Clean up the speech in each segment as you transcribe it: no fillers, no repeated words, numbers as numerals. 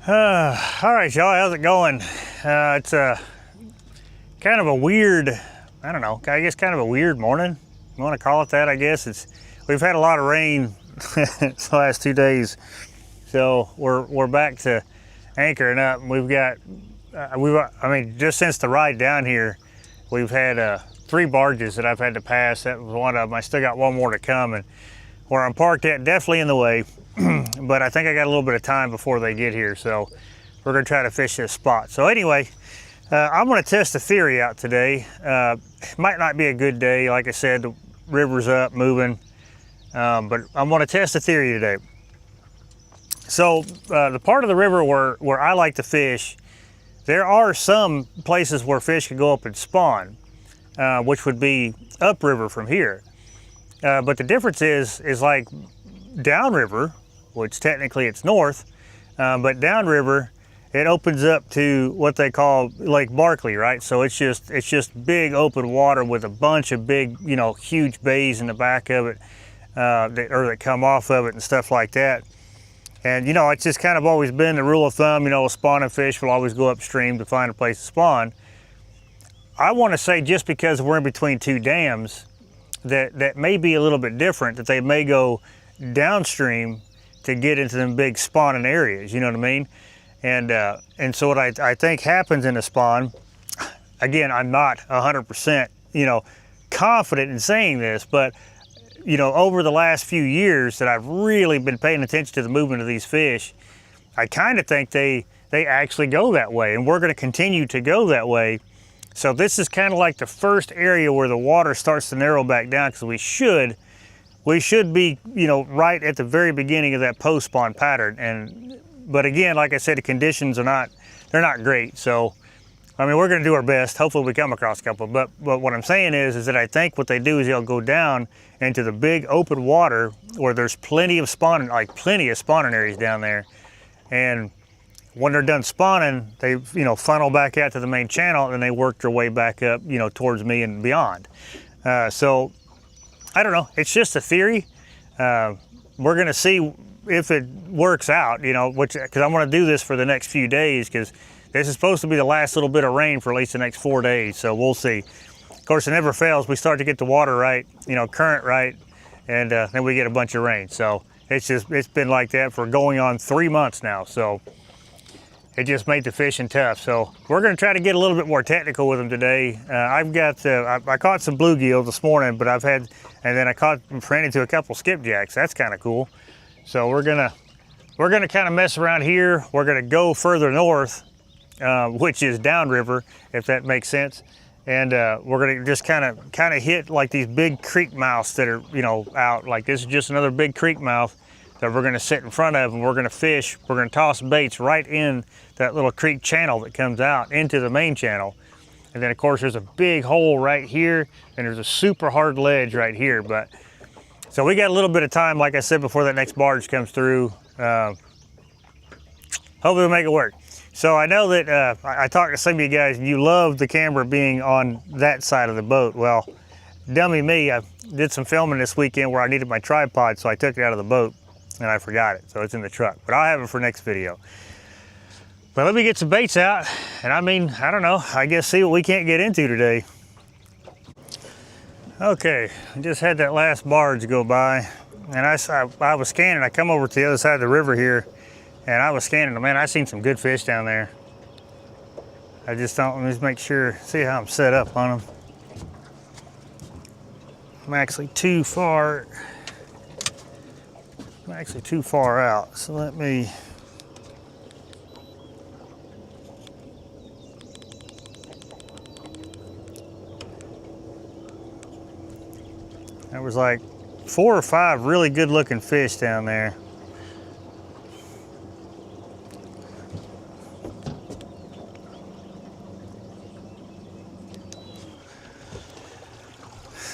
All right, y'all, how's it going? It's kind of a weird, I don't know, I guess kind of a weird morning. You want to call it that, I guess. We've had a lot of rain the last 2 days, so we're back to anchoring up. We've got, just since the ride down here, we've had 3 barges that I've had to pass. That was one of them. I still got one more to come, and where I'm parked at, definitely in the way. But I think I got a little bit of time before they get here, so we're gonna try to fish this spot. So anyway, I'm gonna test a theory out today. It might not be a good day. Like I said, the river's up, moving, but I'm gonna test a theory today. So the part of the river where I like to fish, there are some places where fish can go up and spawn, which would be upriver from here. But the difference is like downriver, which technically it's north, but downriver, it opens up to what they call Lake Barkley, right? So it's just big open water with a bunch of big, huge bays in the back of it, that come off of it and stuff like that. And it's just kind of always been the rule of thumb, spawning fish will always go upstream to find a place to spawn. I want to say just because we're in between 2 dams, that may be a little bit different, that they may go downstream to get into them big spawning areas, you know what I mean? And so what I think happens in a spawn, again, I'm not 100%, confident in saying this, but over the last few years that I've really been paying attention to the movement of these fish, I kind of think they actually go that way, and we're going to continue to go that way. So this is kind of like the first area where the water starts to narrow back down, because we should be, right at the very beginning of that post-spawn pattern. But again, like I said, the conditions they're not great. So, we're gonna do our best. Hopefully we come across a couple. But what I'm saying is that I think what they do is they'll go down into the big open water where there's plenty of spawning areas down there. And when they're done spawning, they, funnel back out to the main channel, and they work their way back up, towards me and beyond. So I don't know, it's just a theory. We're gonna see if it works out, because I'm gonna do this for the next few days, because this is supposed to be the last little bit of rain for at least the next 4 days, so we'll see. Of course, it never fails. We start to get the water right, current right, and then we get a bunch of rain. So it's been like that for going on 3 months now, so it just made the fishing tough. So we're gonna try to get a little bit more technical with them today. I caught some bluegill this morning, but and then I ran into a couple skipjacks. That's kind of cool. So we're gonna kind of mess around here. We're gonna go further north, which is downriver, if that makes sense. And we're gonna just kind of hit like these big creek mouths that are out. Like this is just another big creek mouth that we're gonna sit in front of, and we're gonna fish. We're gonna toss baits right in that little creek channel that comes out into the main channel. And then of course there's a big hole right here, and there's a super hard ledge right here. So we got a little bit of time, like I said, before that next barge comes through. Hopefully we'll make it work. So I know that I talked to some of you guys, and you love the camera being on that side of the boat. Well, dummy me, I did some filming this weekend where I needed my tripod, so I took it out of the boat and I forgot it. So it's in the truck, but I'll have it for next video. But let me get some baits out, and I don't know, I guess see what we can't get into today. Okay, I just had that last barge go by, and I was scanning. I come over to the other side of the river here, and I was scanning. Man, I seen some good fish down there. Let me just make sure, see how I'm set up on them. I'm actually too far out, so let me. There was like 4 or 5 really good looking fish down there.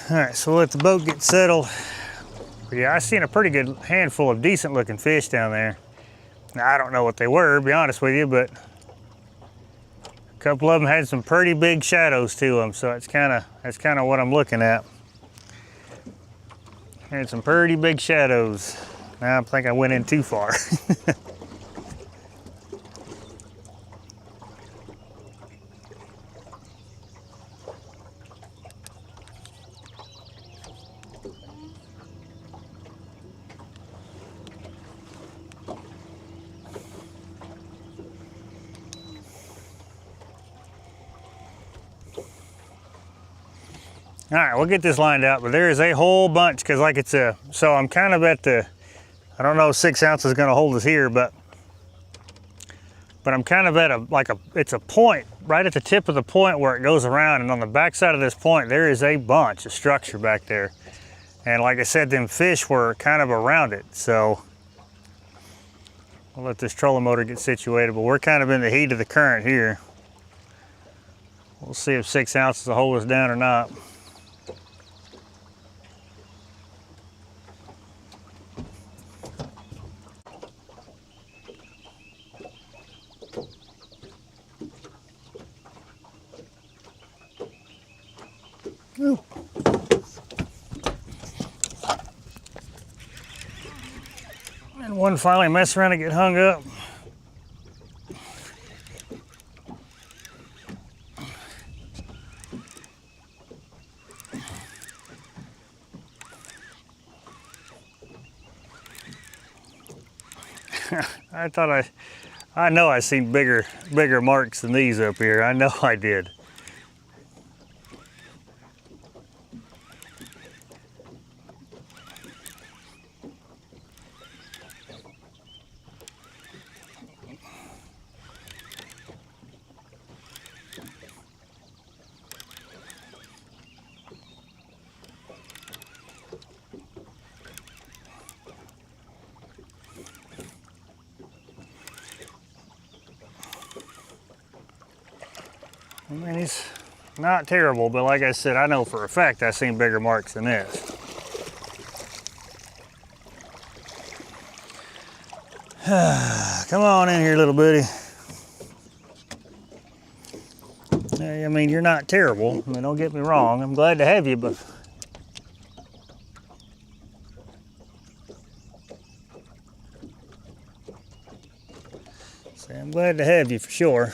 All right, so we'll let the boat get settled. But yeah, I seen a pretty good handful of decent looking fish down there. Now, I don't know what they were, to be honest with you, but a couple of them had some pretty big shadows to them, so that's kind of what I'm looking at. Had some pretty big shadows. Now I think I went in too far. All right, we'll get this lined out, but there is a whole bunch because like it's a, so I'm kind of at the, I don't know if 6 ounces is gonna hold us here, but I'm kind of at a, like a, it's a point right at the tip of the point where it goes around, and on the back side of this point, there is a bunch of structure back there. And like I said, them fish were kind of around it. So we'll let this trolling motor get situated, but we're kind of in the heat of the current here. We'll see if 6 ounces will hold us down or not. Ooh. And one finally messed around and get hung up. I know I seen bigger marks than these up here. I know I did. I mean, he's not terrible, but like I said, I know for a fact I've seen bigger marks than this. Come on in here, little buddy. I mean, you're not terrible. I mean, don't get me wrong. I'm glad to have you, but I'm glad to have you for sure.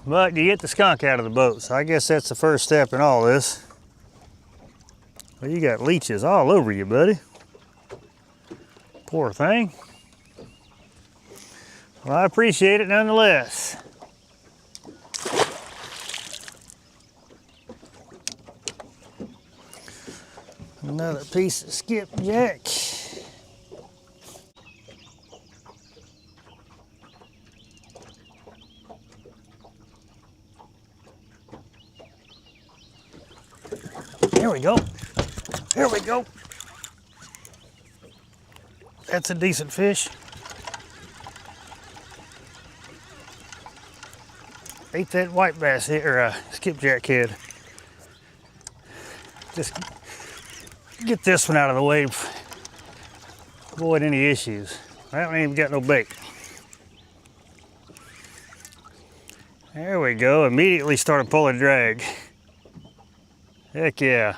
But you get the skunk out of the boat, so I guess that's the first step in all this. Well, you got leeches all over you, buddy. Poor thing. Well, I appreciate it nonetheless. Another piece of skipjack. There we go. There we go. That's a decent fish. Ate that white bass head, or skipjack head. Just get this one out of the way. Avoid any issues. I haven't even got no bait. There we go. Immediately started pulling drag. Heck yeah.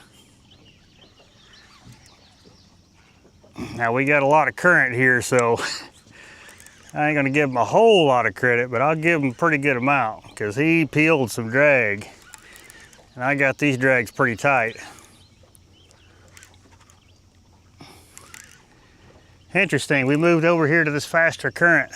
Now we got a lot of current here, so I ain't gonna give him a whole lot of credit, but I'll give him a pretty good amount because he peeled some drag. And I got these drags pretty tight. Interesting, we moved over here to this faster current.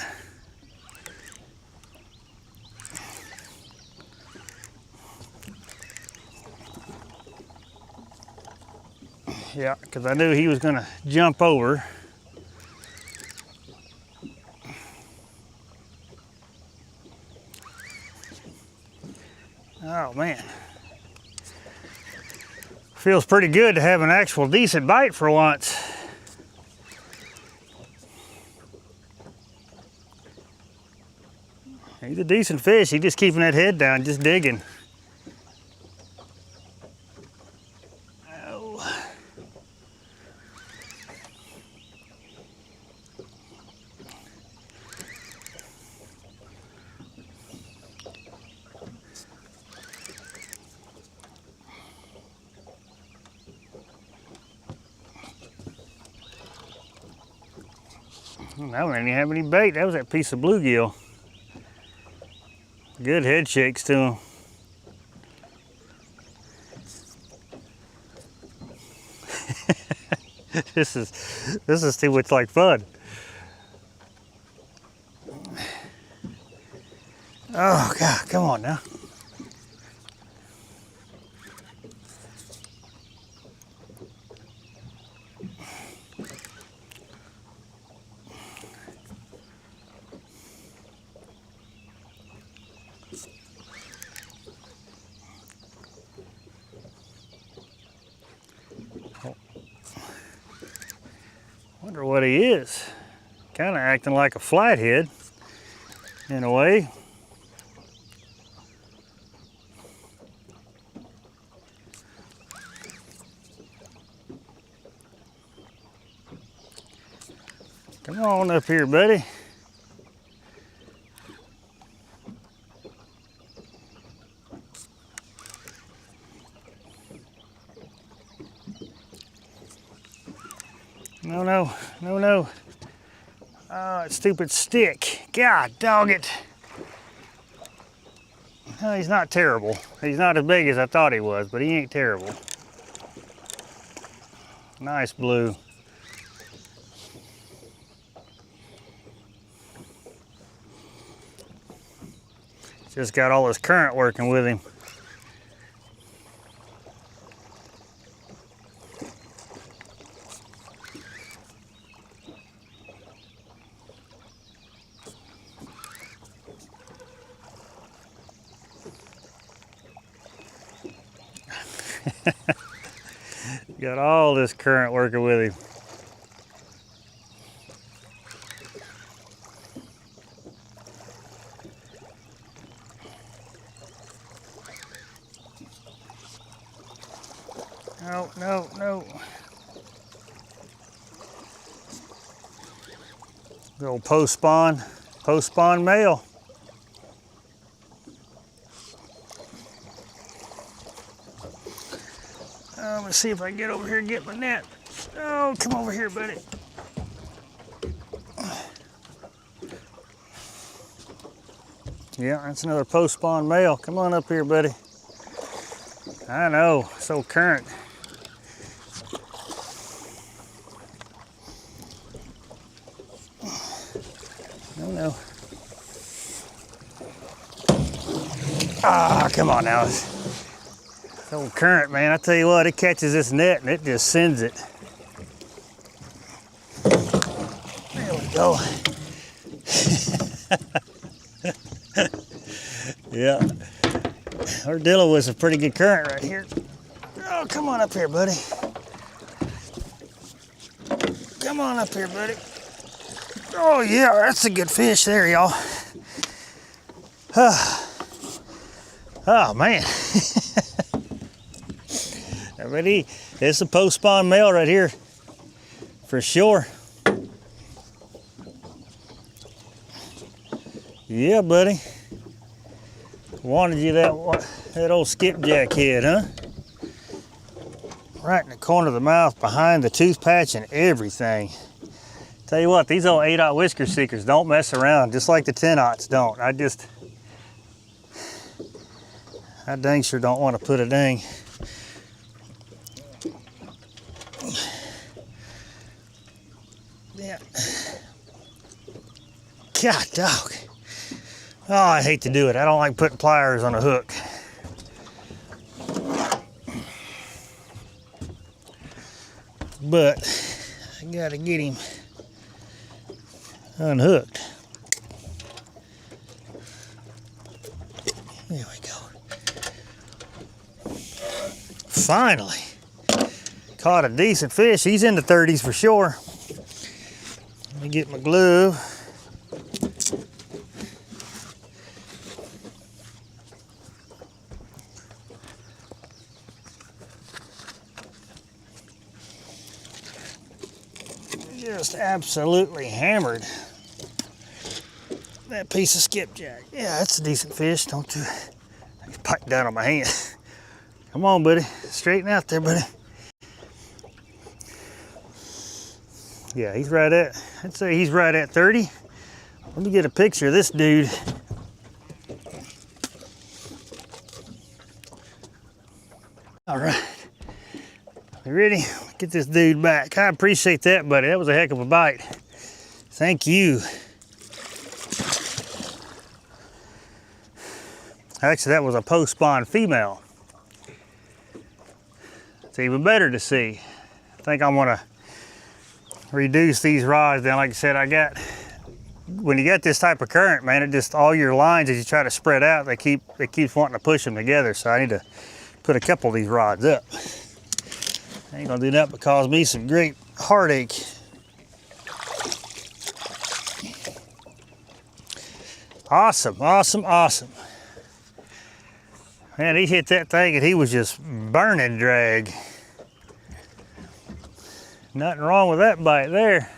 Yeah, because I knew he was gonna jump over. Oh man. Feels pretty good to have an actual decent bite for once. He's a decent fish. He's just keeping that head down, just digging. That one didn't even have any bait. That was that piece of bluegill. Good head shakes to him. This is too much like fun. Oh God, come on now. Wonder what he is. Kind of acting like a flathead in a way. Come on up here, buddy. No, no, no, no. Oh, that stupid stick. God dog it. No, he's not terrible. He's not as big as I thought he was, but he ain't terrible. Nice blue. Just got all this current working with him. Got all this current working with him. No, no, no. The old post-spawn male. Let's see if I can get over here and get my net. Oh, come over here, buddy. Yeah, that's another post-spawn male. Come on up here, buddy. I know, so current. No, no. Ah, come on now. Old current, man, I tell you what, it catches this net and it just sends it. There we go. Yeah, we're dealing with some pretty good current right here. Oh, come on up here, buddy. Come on up here, buddy. Oh yeah, that's a good fish there, y'all. Oh man. Already, it's a post-spawn male right here, for sure. Yeah, buddy. Wanted you that old skipjack head, huh? Right in the corner of the mouth, behind the tooth patch and everything. Tell you what, these old 8/0 whisker seekers don't mess around, just like the 10/0s don't. I dang sure don't want to put a dang. Yeah. God dog. Oh, I hate to do it. I don't like putting pliers on a hook. But I gotta get him unhooked. There we go. Finally caught a decent fish. He's in the 30s for sure. Let me get my glove. Just absolutely hammered that piece of skipjack. Yeah, that's a decent fish. Don't you? I can pipe down on my hand. Come on, buddy. Straighten out there, buddy. Yeah, he's right at, I'd say he's right at 30. Let me get a picture of this dude. All right. You ready? Get this dude back. I appreciate that, buddy. That was a heck of a bite. Thank you. Actually, that was a post-spawn female. It's even better to see. I think I'm gonna reduce these rods down. Like I said, when you get this type of current, man, it just, all your lines, as you try to spread out, it keeps wanting to push them together. So I need to put a couple of these rods up. I ain't gonna do that, but cause me some great heartache. Awesome, awesome, awesome. Man, he hit that thing and he was just burning drag. Nothing wrong with that bite there.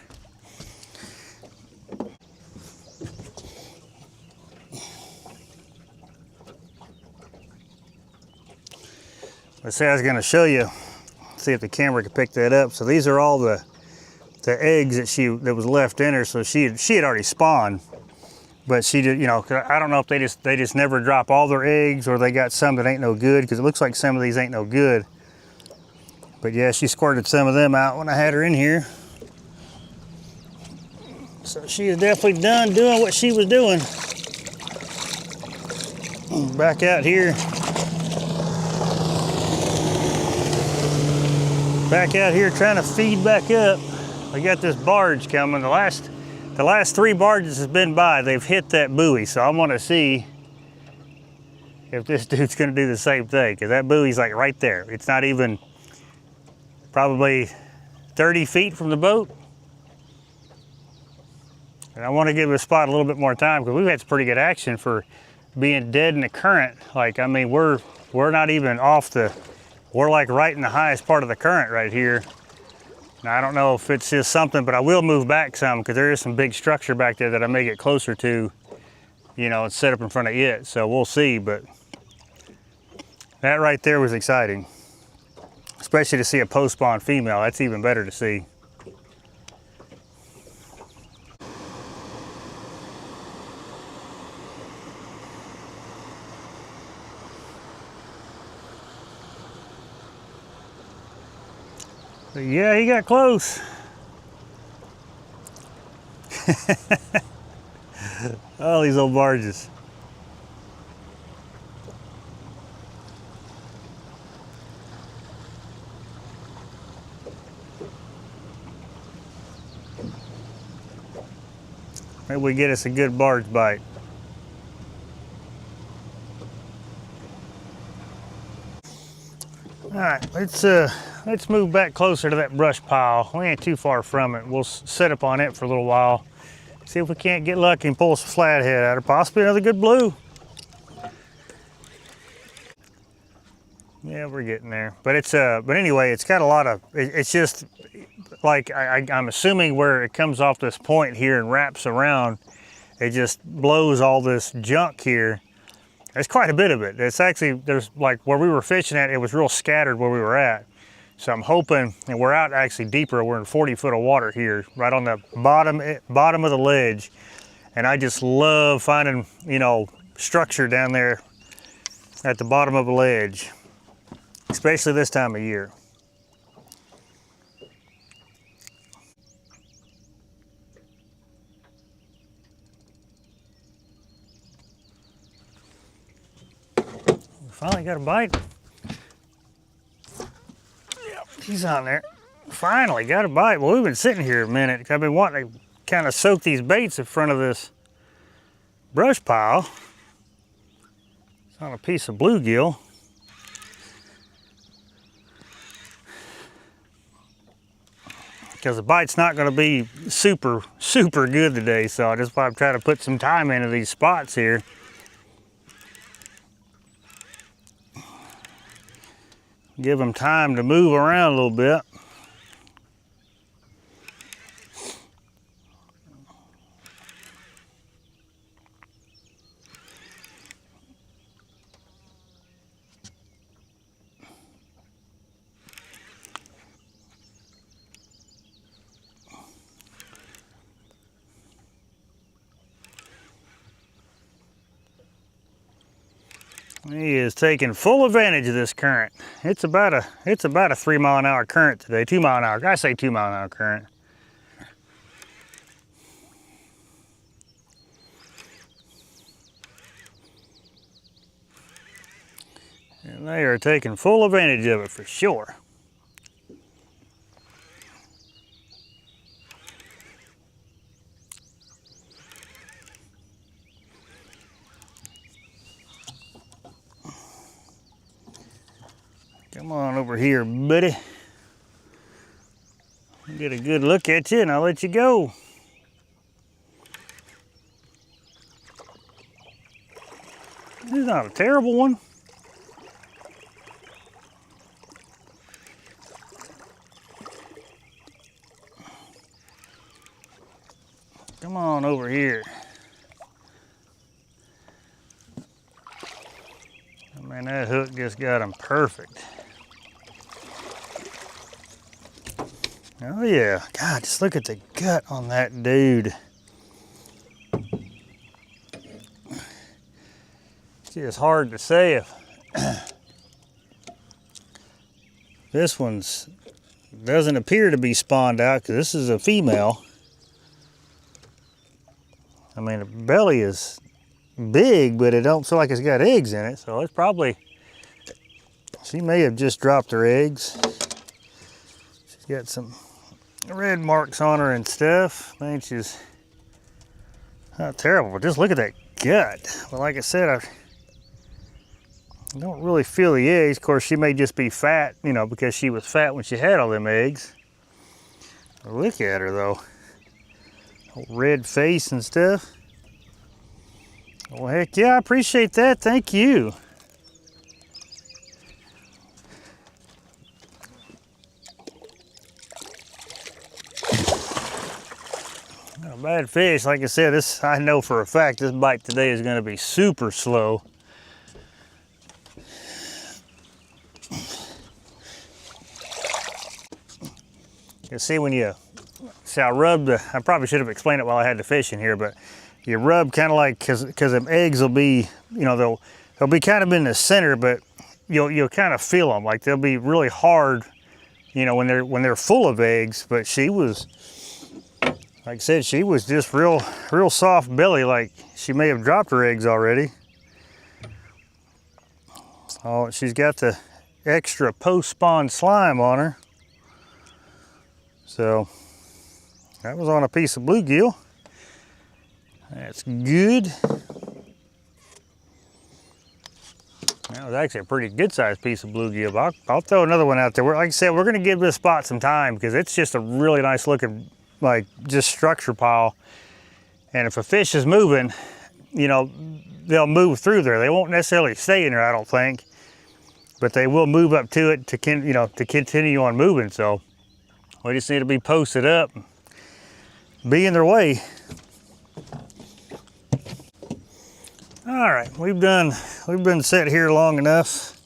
Let's say I was gonna show you, see if the camera could pick that up. So these are all the eggs that was left in her. So she had already spawned. But she did, you know, I don't know if they just never drop all their eggs, or they got some that ain't no good, because it looks like some of these ain't no good. But yeah, she squirted some of them out when I had her in here. So she is definitely done doing what she was doing. Back out here. Back out here trying to feed back up. I got this barge coming. The last 3 barges has been by, they've hit that buoy. So I want to see if this dude's going to do the same thing, because that buoy's like right there. It's not even probably 30 feet from the boat. And I want to give the spot a little bit more time, because we've had some pretty good action for being dead in the current. Like, I mean, we're not even we're like right in the highest part of the current right here. Now, I don't know if it's just something, but I will move back some, because there is some big structure back there that I may get closer to, you know, and set up in front of it. So we'll see, but that right there was exciting. Especially to see a post-spawn female. That's even better to see. But yeah, he got close. All these old barges. Maybe we get us a good barge bite. All right, let's move back closer to that brush pile. We ain't too far from it. We'll set up on it for a little while. See if we can't get lucky and pull some flathead out, or possibly another good blue. Yeah, we're getting there. But but anyway, it's got a lot of, it's just like, I'm assuming where it comes off this point here and wraps around, it just blows all this junk here. There's quite a bit of it. It's actually, there's like where we were fishing at, it was real scattered where we were at. So I'm hoping, and we're out actually deeper, we're in 40 foot of water here, right on the bottom of the ledge. And I just love finding, you know, structure down there at the bottom of a ledge, especially this time of year. We finally got a bite. Yep, he's on there. Finally got a bite. Well, we've been sitting here a minute. I've been wanting to kind of soak these baits in front of this brush pile. It's on a piece of bluegill. Because the bite's not going to be super good today, so I just want to try to put some time into these spots here. Give them time to move around a little bit. He is taking full advantage of this current. It's about a 3 mile an hour current today, 2 mile an hour. I say 2 mile an hour current. And they are taking full advantage of it for sure. Come on over here, buddy. Get a good look at you and I'll let you go. This is not a terrible one. Come on over here. Man, that hook just got him perfect. Oh yeah, God, just look at the gut on that dude. It's just hard to say if this one's doesn't appear to be spawned out because this is a female. I mean, the belly is big, but it don't feel like it's got eggs in it, so it's probably, she may have just dropped her eggs. She's got some red marks on her and stuff. I think she's not terrible, but just look at that gut. Well, like I said, I don't really feel the eggs. Of course, she may just be fat, you know, because she was fat when she had all them eggs. But look at her though. Red face and stuff. Well, heck yeah, I appreciate that. Thank you. Not a bad fish. Like I said, this, I know for a fact this bite today is going to be super slow. You see when you, see I rubbed, I probably should have explained it while I had the fish in here, but you rub kind of like, cause them eggs will be, you know, they'll be kind of in the center, but you'll kind of feel them, like they'll be really hard, you know, when they're full of eggs. But she was, like I said, she was just real soft belly, like she may have dropped her eggs already. Oh, she's got the extra post-spawn slime on her. So that was on a piece of bluegill. That's good. That was actually a pretty good sized piece of bluegill, but I'll throw another one out there. Like I said, we're gonna give this spot some time because it's just a really nice looking, like just structure pile. And if a fish is moving, you know, they'll move through there. They won't necessarily stay in there, I don't think, but they will move up to it to, you know, to continue on moving. So we just need to be posted up, be in their way. All right, we've been set here long enough.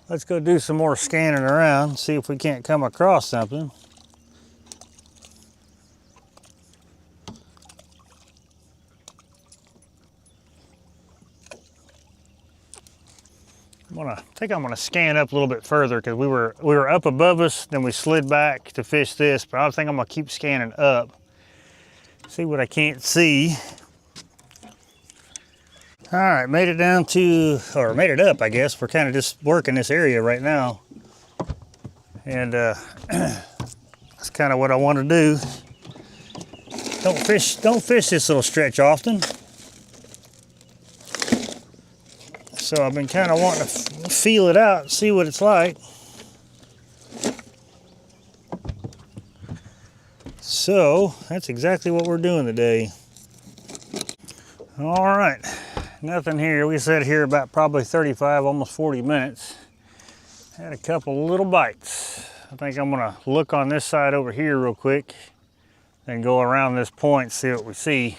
Let's go do some more scanning around, see if we can't come across something. I think I'm gonna scan up a little bit further because we were up above us, then we slid back to fish this, but I think I'm gonna keep scanning up, see what I can't see. All right, made it down to, or made it up, I guess. We're kind of just working this area right now. And that's kind of what I want to do. Don't fish this little stretch often. So I've been kind of wanting to feel it out, see what it's like. So that's exactly what we're doing today. All right. Nothing here. We sat here about probably 35, almost 40 minutes. Had a couple little bites. I think I'm gonna look on this side over here real quick and go around this point, see what we see.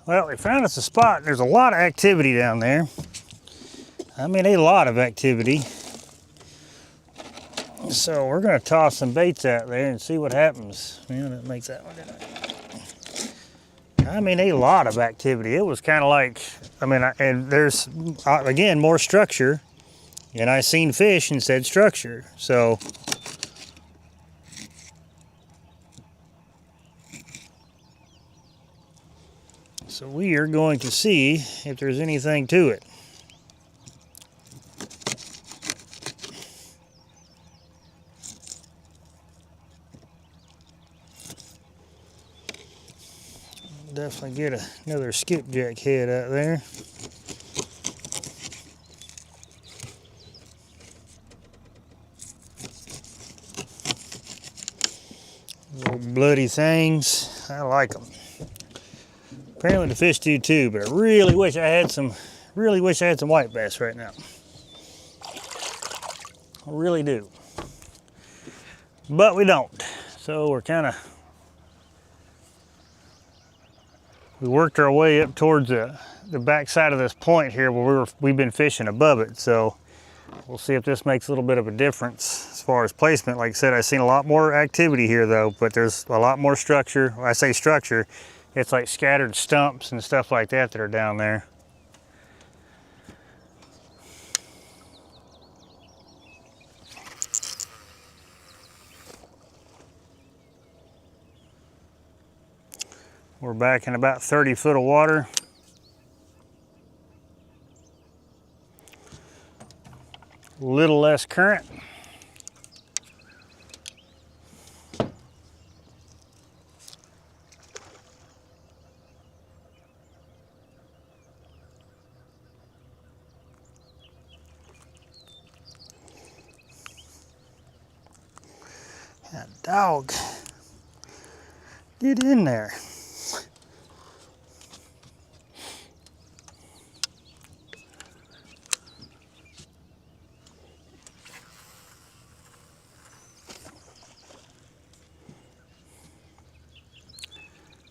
Well, we found us a spot. There's a lot of activity down there. I mean, a lot of activity. So we're gonna toss some baits out there and see what happens. Yeah, that makes that one, didn't it? I mean, a lot of activity. It was kind of like, I mean, and there's, again, more structure. And I seen fish and said structure. So So we are going to see if there's anything to it. Definitely get another skipjack head out there. Little bloody things. I like them. Apparently the fish do too, but I really wish I had some white bass right now. I really do. But we don't. So we worked our way up towards the back side of this point here where we've been fishing above it. So we'll see if this makes a little bit of a difference as far as placement. Like I said, I've seen a lot more activity here though, but there's a lot more structure. When I say structure, it's like scattered stumps and stuff like that that are down there. We're back in about 30 foot of water. A little less current. That dog, get in there.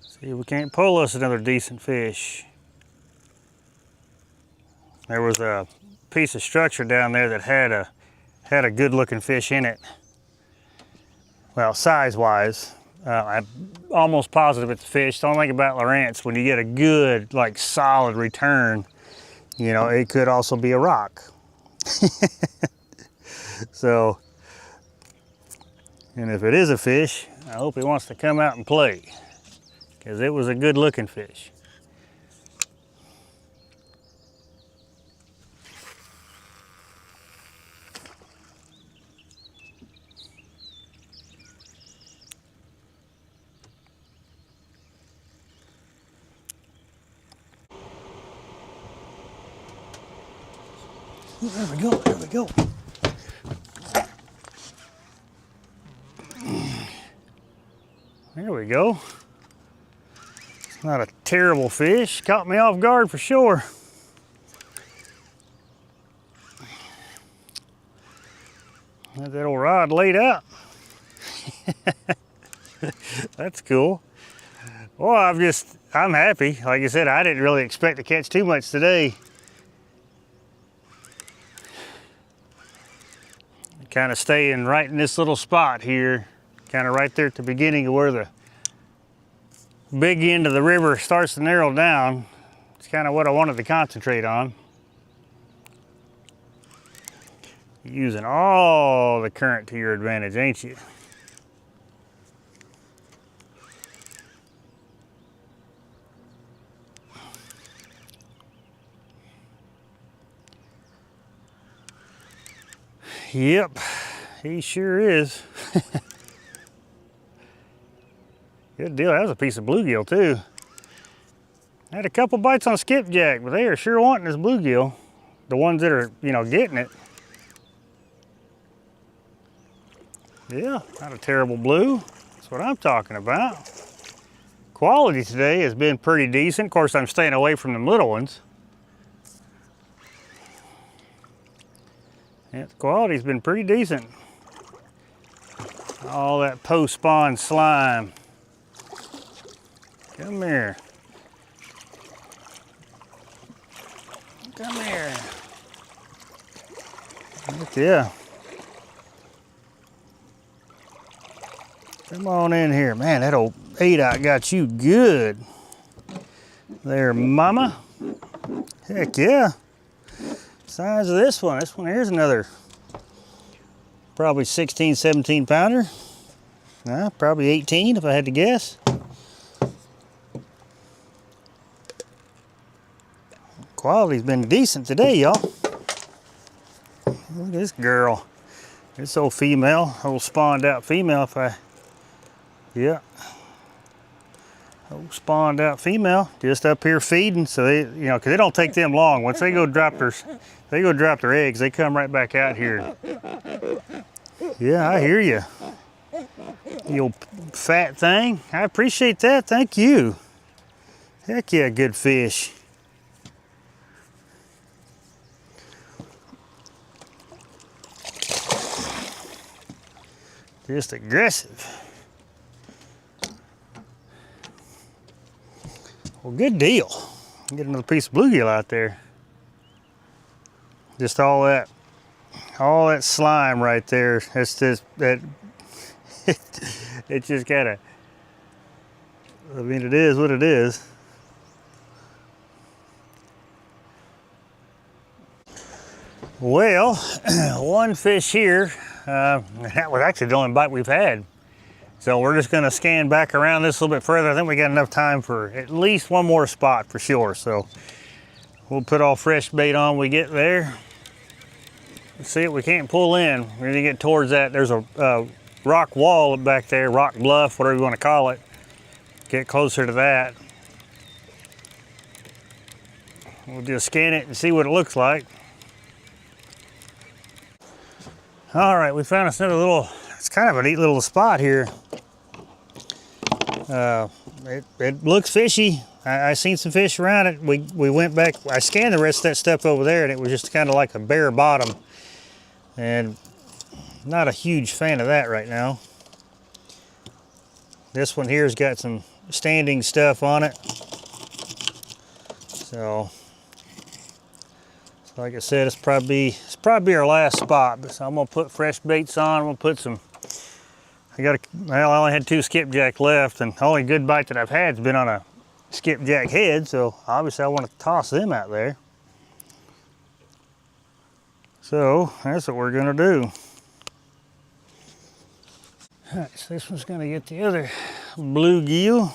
See, we can't pull us another decent fish. There was a piece of structure down there that had a good looking fish in it. Well, size-wise, I'm almost positive it's a fish. The only thing about Lowrance, when you get a good, like, solid return, you know, it could also be a rock. So, and if it is a fish, I hope he wants to come out and play, because it was a good-looking fish. There we go, there we go. There we go. It's not a terrible fish. Caught me off guard for sure. Got that old rod laid out. That's cool. Well, I'm happy. Like I said, I didn't really expect to catch too much today. Kind of staying right in this little spot here, kind of right there at the beginning of where the big end of the river starts to narrow down. It's kind of what I wanted to concentrate on. Using all the current to your advantage, ain't you? Yep, he sure is. Good deal. That was a piece of bluegill too. I had a couple bites on skipjack, but they are sure wanting this bluegill. The ones that are, you know, getting it. Yeah, not a terrible blue. That's what I'm talking about. Quality today has been pretty decent. Of course, I'm staying away from them little ones. Yeah, the quality's been pretty decent. All that post-spawn slime. Come here. Come here. Heck yeah. Come on in here. Man, that old 8-aught got you good. There, mama. Heck yeah. Size of this one. This one here's another probably 16, 17 pounder. Nah, probably 18 if I had to guess. quality's been decent today, y'all. Look at this girl. This old female, old spawned out female. Yeah. Old spawned out female, just up here feeding. So they, you know, 'cause it don't take them long. Once they go drop their eggs, they come right back out here. Yeah, I hear you. You old fat thing. I appreciate that. Thank you. Heck yeah, good fish. Just aggressive. Well, good deal. Get another piece of bluegill out there. Just all that slime right there. That's just that. It just gotta. I mean, it is what it is. Well, one fish here. That was actually the only bite we've had. So we're just gonna scan back around this a little bit further. I think we got enough time for at least one more spot for sure. So we'll put all fresh bait on when we get there. Let's see if we can't pull in. We're gonna get towards that. There's a rock wall back there, rock bluff, whatever you wanna call it. Get closer to that. We'll just scan it and see what it looks like. All right, we found us another little, it's kind of a neat little spot here. It looks fishy. I seen some fish around it. We went back, I scanned the rest of that stuff over there and it was just kind of like a bare bottom. And not a huge fan of that right now. This one here's got some standing stuff on it. So like I said, it's probably our last spot. So I'm gonna put fresh baits on. I'm gonna put some. I only had 2 skipjack left, and the only good bite that I've had has been on a skipjack head. So obviously I want to toss them out there. So that's what we're gonna do. All right, so this one's gonna get the other bluegill.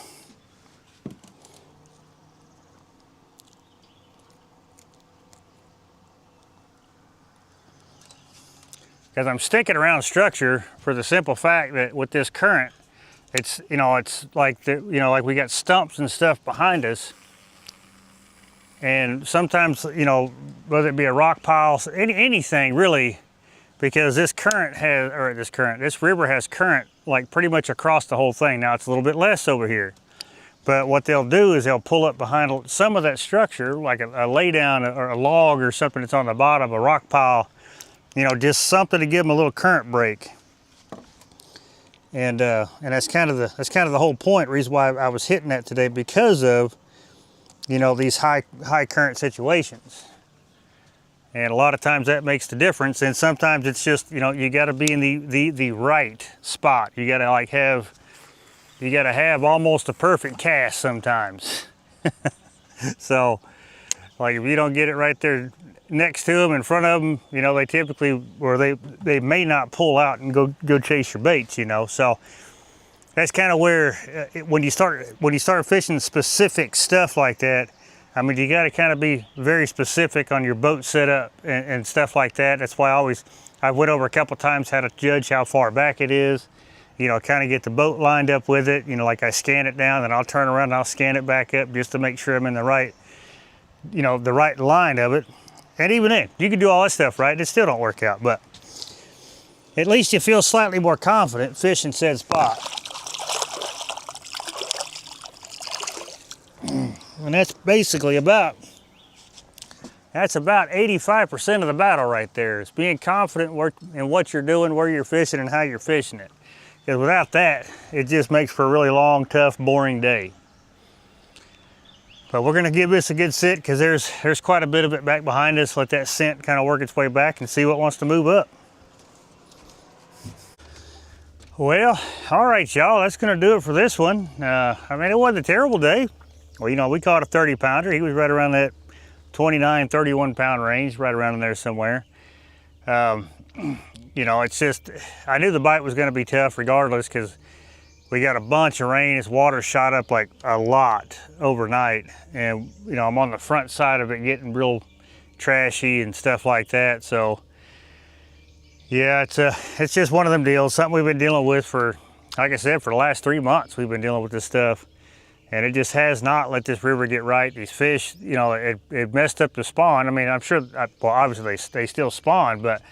Because I'm sticking around structure for the simple fact that with this current, it's like like we got stumps and stuff behind us, and sometimes whether it be a rock pile, anything really, because this river has current like pretty much across the whole thing. Now it's a little bit less over here, but what they'll do is they'll pull up behind some of that structure, like a laydown or a log or something that's on the bottom, a rock pile. Just something to give them a little current break. And that's kind of the whole point, reason why I was hitting that today, because of these high current situations. And a lot of times that makes the difference, and sometimes it's just you got to be in the right spot. You got to have almost a perfect cast sometimes. So like if you don't get it right there next to them, in front of them, they typically, or they may not pull out and go chase your baits, So that's kind of where when you start fishing specific stuff like that, I mean, you got to kind of be very specific on your boat setup and stuff like that. That's why I went over a couple times how to judge how far back it is, kind of get the boat lined up with it. Like I scan it down, then I'll turn around and I'll scan it back up just to make sure I'm in the right, the right line of it. And even then, you can do all that stuff, right? And it still don't work out, but at least you feel slightly more confident fishing said spot. And that's basically about 85% of the battle right there. Is being confident in what you're doing, where you're fishing, and how you're fishing it. Because without that, it just makes for a really long, tough, boring day. But we're gonna give this a good sit, because there's quite a bit of it back behind us. Let that scent kind of work its way back and see what wants to move up. Well, all right, y'all, that's gonna do it for this one. I mean, it wasn't a terrible day. Well, we caught a 30 pounder. He was right around that 29, 31 pound range, right around in there somewhere. It's just, I knew the bite was gonna be tough regardless, because we got a bunch of rain. This water shot up like a lot overnight, and you know, I'm on the front side of it getting real trashy and stuff like that. So yeah, it's just one of them deals, something we've been dealing with for, like I said, for the last 3 months. We've been dealing with this stuff, and it just has not let this river get right. These fish, you know, it messed up the spawn. I mean, I'm sure, well, obviously they still spawn, but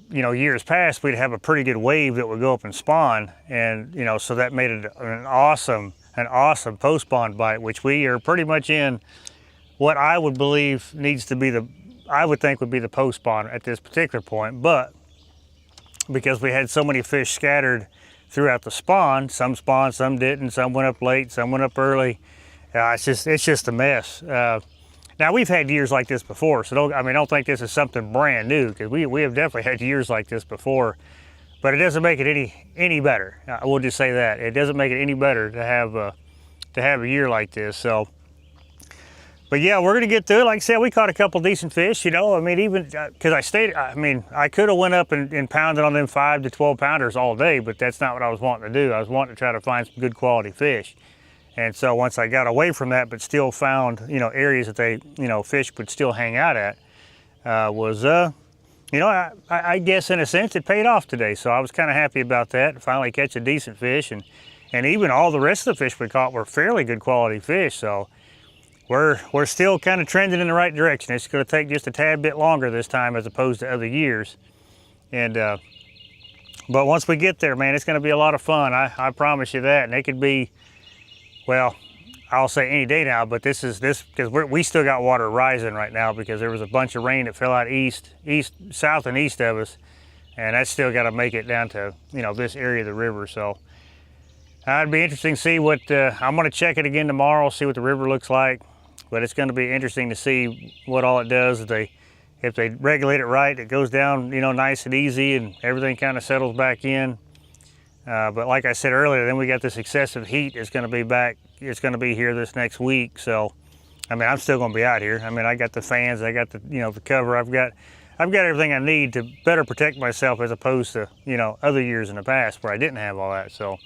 you know, years past, we'd have a pretty good wave that would go up and spawn. And, you know, so that made it an awesome post-spawn bite, which we are pretty much in what I would believe needs to be I would think would be the post-spawn at this particular point. But because we had so many fish scattered throughout the spawn, some spawned, some didn't, some went up late, some went up early. It's just a mess. Now, we've had years like this before, so don't think this is something brand new, because we have definitely had years like this before, but it doesn't make it any better. I will just say that. It doesn't make it any better to have a year like this. So, but yeah, we're gonna get through it. Like I said, we caught a couple decent fish, you know. I mean, even, because I could have went up and pounded on them 5 to 12 pounders all day, but that's not what I was wanting to do. I was wanting to try to find some good quality fish. And so once I got away from that, but still found, you know, areas that fish would still hang out at, you know, I guess in a sense it paid off today. So I was kind of happy about that. Finally catch a decent fish, and even all the rest of the fish we caught were fairly good quality fish. So we're still kind of trending in the right direction. It's going to take just a tad bit longer this time as opposed to other years. And but once we get there, man, it's going to be a lot of fun. I promise you that. And it could be, well, I'll say any day now, but this because we still got water rising right now, because there was a bunch of rain that fell out south and east of us, and that's still got to make it down to, you know, this area of the river. So it'd be interesting to see what, I'm going to check it again tomorrow, see what the river looks like, but it's going to be interesting to see what all it does. If they regulate it right, it goes down, you know, nice and easy, and everything kind of settles back in. But like I said earlier, then we got this excessive heat is going to be back. It's going to be here this next week. So, I mean, I'm still going to be out here. I mean, I got the fans, I got the, you know, the cover. I've got everything I need to better protect myself, as opposed to, you know, other years in the past where I didn't have all that. So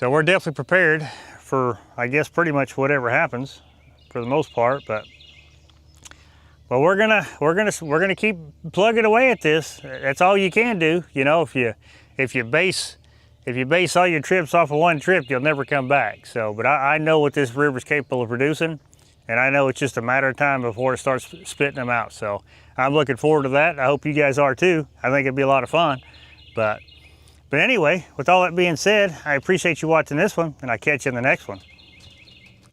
we're definitely prepared for, I guess, pretty much whatever happens for the most part. But we're gonna keep plugging away at this. That's all you can do, you know. If you base all your trips off of one trip, you'll never come back. So, but I know what this river's capable of producing, and I know it's just a matter of time before it starts spitting them out. So I'm looking forward to that. I hope you guys are too. I think it'd be a lot of fun. But anyway, with all that being said, I appreciate you watching this one, and I'll catch you in the next one.